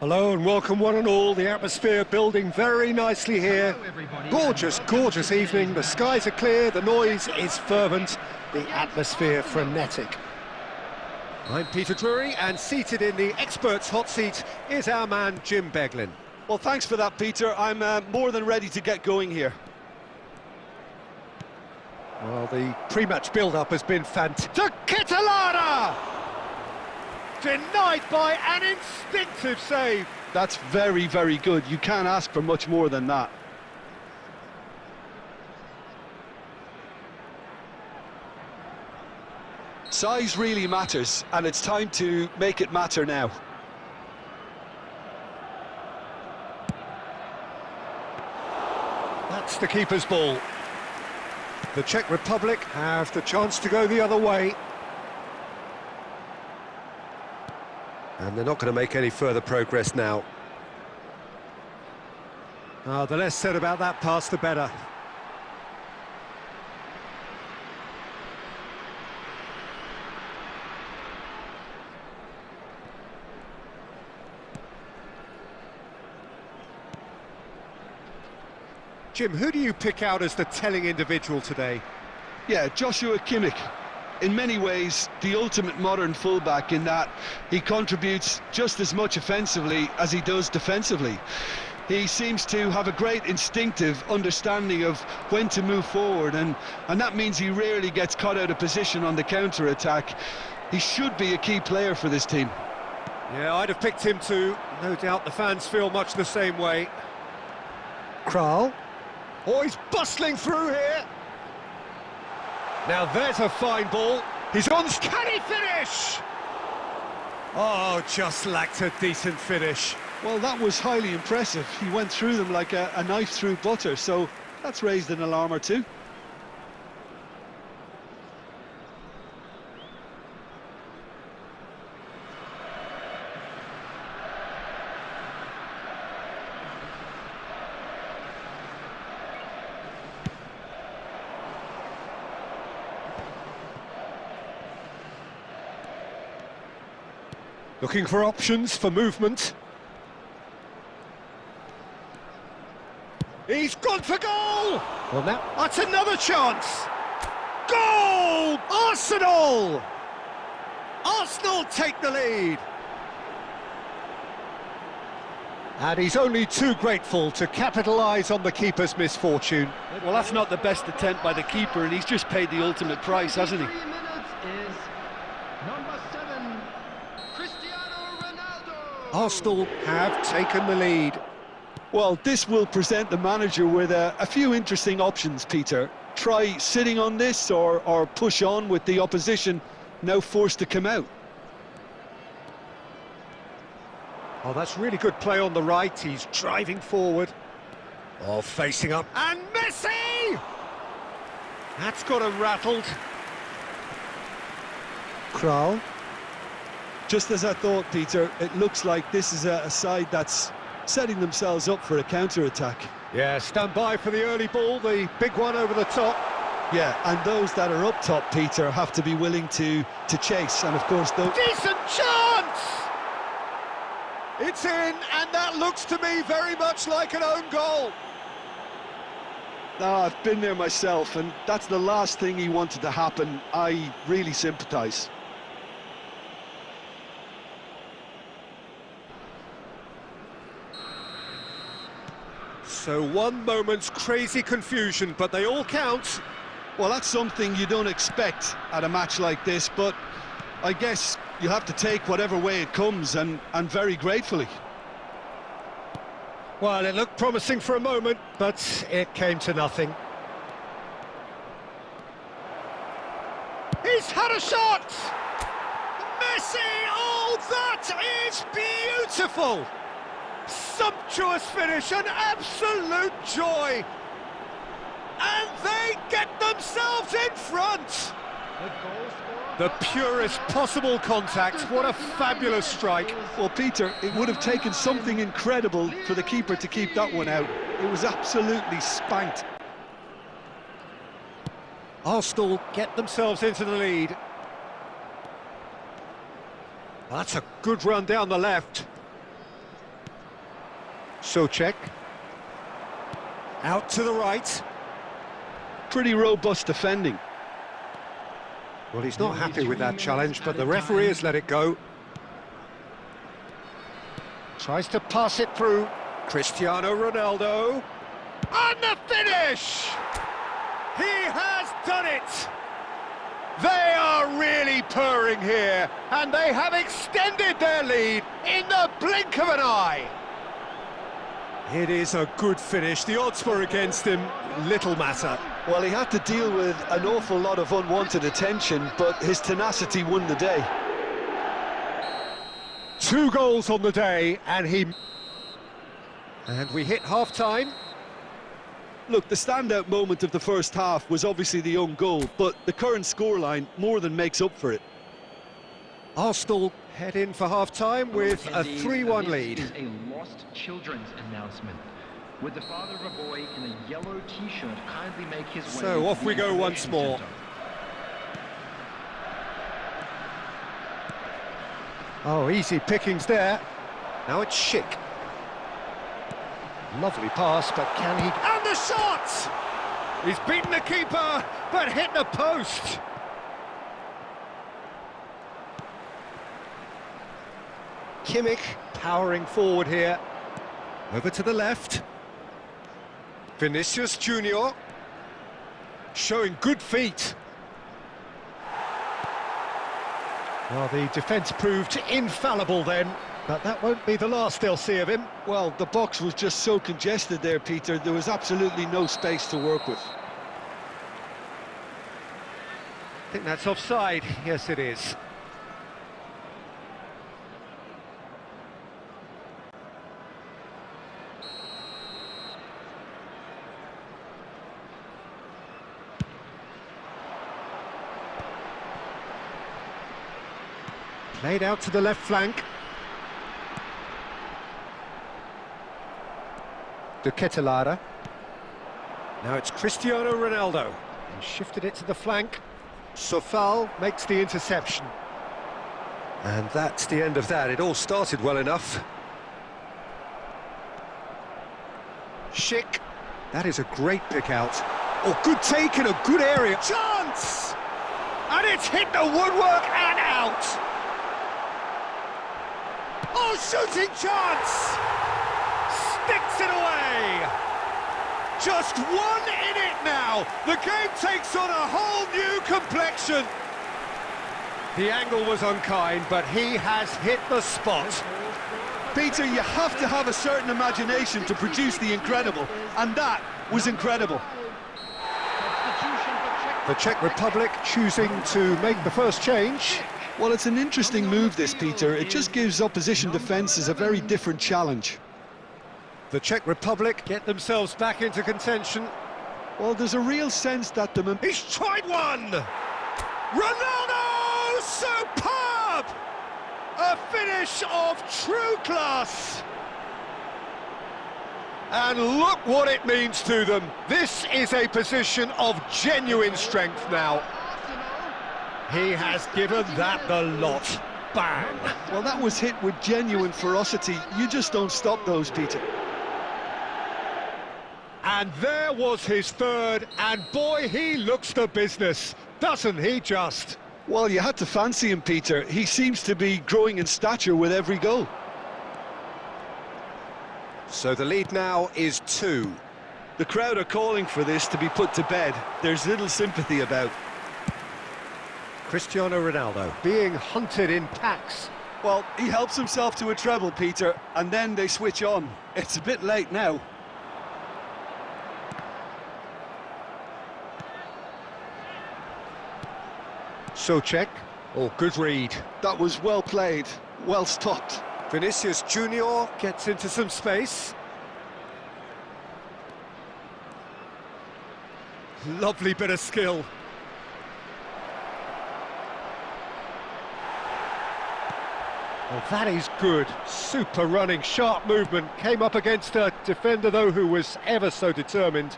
Hello and welcome one and all. The atmosphere building very nicely here. Gorgeous, gorgeous evening. The skies are clear, the noise is fervent, the atmosphere frenetic. I'm Peter Drury, and seated in the experts' hot seat is our man Jim Beglin. Well, thanks for that, Peter. I'm more than ready to get going here. Well, the pre-match build-up has been fantastic. To Kitalana! Denied by an instinctive save. That's very, very good. You can't ask for much more than that. Size really matters, and it's time to make it matter now. That's the keeper's ball. The Czech Republic have the chance to go the other way. And they're not going to make any further progress now. The less said about that pass, the better. Jim, who do you pick out as the telling individual today? Yeah, Joshua Kimmich. In many ways, the ultimate modern fullback in that he contributes just as much offensively as he does defensively. He seems to have a great instinctive understanding of when to move forward, and that means he rarely gets caught out of position on the counter-attack. He should be a key player for this team. Yeah, I'd have picked him too. No doubt the fans feel much the same way. Kral. Oh, he's bustling through here. Now there's a fine ball. He's on. Can he finish? Oh, just lacked a decent finish. Well, that was highly impressive. He went through them like a knife through butter, so that's raised an alarm or two. Looking for options for movement. He's gone for goal! Well, now that's another chance! Goal! Arsenal! Arsenal take the lead! And he's only too grateful to capitalise on the keeper's misfortune. Well, that's not the best attempt by the keeper, and he's just paid the ultimate price, hasn't he? Arsenal have taken the lead. Well, this will present the manager with a few interesting options, Peter. Try sitting on this or push on with the opposition now forced to come out. Oh, that's really good play on the right. He's driving forward. Oh, facing up. And Messi! That's got him rattled. Kral. Just as I thought, Peter, it looks like this is a side that's setting themselves up for a counter-attack. Yeah, stand by for the early ball, the big one over the top. Yeah, and those that are up top, Peter, have to be willing to chase, and of course those... Decent chance! It's in, and that looks to me very much like an own goal. I've been there myself, and that's the last thing he wanted to happen. I really sympathise. So one moment's crazy confusion, but they all count. Well, that's something you don't expect at a match like this, but I guess you have to take whatever way it comes, and very gratefully. Well, it looked promising for a moment, but it came to nothing. He's had a shot! Messi! Oh, that is beautiful! Sumptuous finish, an absolute joy! And they get themselves in front! The purest possible contact, what a fabulous strike. Well, Peter, it would have taken something incredible for the keeper to keep that one out. It was absolutely spanked. Arsenal get themselves into the lead. That's a good run down the left. Souček. Out to the right. Pretty robust defending. Well, he's not happy with that challenge, but the referee has let it go. Tries to pass it through. Cristiano Ronaldo. And the finish! He has done it! They are really purring here, and they have extended their lead in the blink of an eye. It is a good finish. The odds were against him. Little matter. Well, he had to deal with an awful lot of unwanted attention, but his tenacity won the day. 2 goals on the day, and we hit half-time. Look, the standout moment of the first half was obviously the own goal, but the current scoreline more than makes up for it. Arsenal head in for half-time with a 3-1 lead. This is a lost children's announcement. Would the father of a boy in a yellow t-shirt kindly make his way... So off we go once more. Oh, easy pickings there. Now it's Schick. Lovely pass, but can he... And the shot! He's beaten the keeper, but hit the post. Kimmich powering forward here. Over to the left. Vinicius Junior. Showing good feet. Well, the defence proved infallible then, but that won't be the last they'll see of him. Well, the box was just so congested there, Peter. There was absolutely no space to work with. I think that's offside. Yes, it is. Played out to the left flank. De Ketelaere. Now it's Cristiano Ronaldo. And shifted it to the flank. Sofal makes the interception. And that's the end of that. It all started well enough. Schick. That is a great pick out. Oh, good take in a good area. Chance! And it's hit the woodwork and out! Oh, shooting chance! Sticks it away! Just 1 in it now! The game takes on a whole new complexion! The angle was unkind, but he has hit the spot. Peter, you have to have a certain imagination to produce the incredible, and that was incredible. The Czech Republic choosing to make the first change. Well, it's an interesting move, this, Peter. It just gives opposition defences a very different challenge. The Czech Republic get themselves back into contention. Well, there's a real sense that the... He's tried one! Ronaldo! Superb! A finish of true class! And look what it means to them. This is a position of genuine strength now. He has given that the lot. Bang! Well, that was hit with genuine ferocity. You just don't stop those, Peter. And there was his third, and boy, he looks the business, doesn't he just? Well, you had to fancy him, Peter. He seems to be growing in stature with every goal. So the lead now is 2. The crowd are calling for this to be put to bed. There's little sympathy about. Cristiano Ronaldo being hunted in packs. Well, he helps himself to a treble, Peter, and then they switch on. It's a bit late now. Souček. Oh, good read. That was well played, well stopped. Vinicius Junior gets into some space. Lovely bit of skill. Oh, that is good. Super running, sharp movement. Came up against a defender, though, who was ever so determined.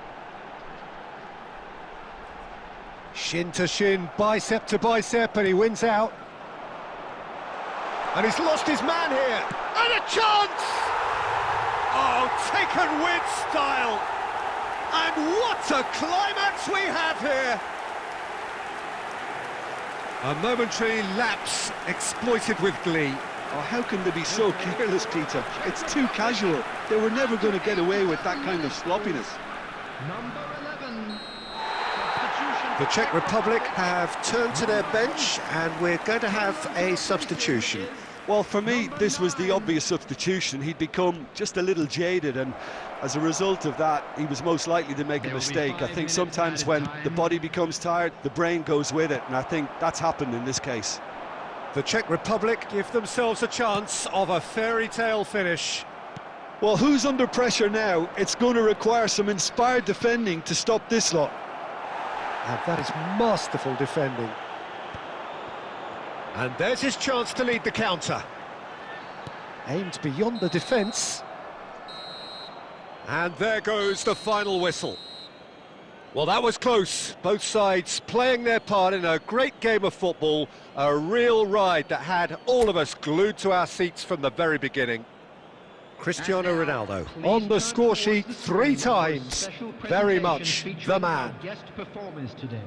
Shin to shin, bicep to bicep, and he wins out. And he's lost his man here. And a chance! Oh, taken with style! And what a climax we have here! A momentary lapse exploited with glee. Oh, how can they be so careless, Peter? It's too casual. They were never going to get away with that kind of sloppiness. Number 11. The Czech Republic have turned to their bench, and we're going to have a substitution. Well, for me, this was the obvious substitution. He'd become just a little jaded, and as a result of that, he was most likely to make a mistake. I think sometimes when the body becomes tired, the brain goes with it, and I think that's happened in this case. The Czech Republic give themselves a chance of a fairy tale finish. Well, who's under pressure now? It's going to require some inspired defending to stop this lot. And that is masterful defending. And there's his chance to lead the counter. Aimed beyond the defence. And there goes the final whistle. Well, that was close. Both sides playing their part in a great game of football. A real ride that had all of us glued to our seats from the very beginning. Cristiano Ronaldo on the score sheet 3 times. Very much the man. Guest performers today.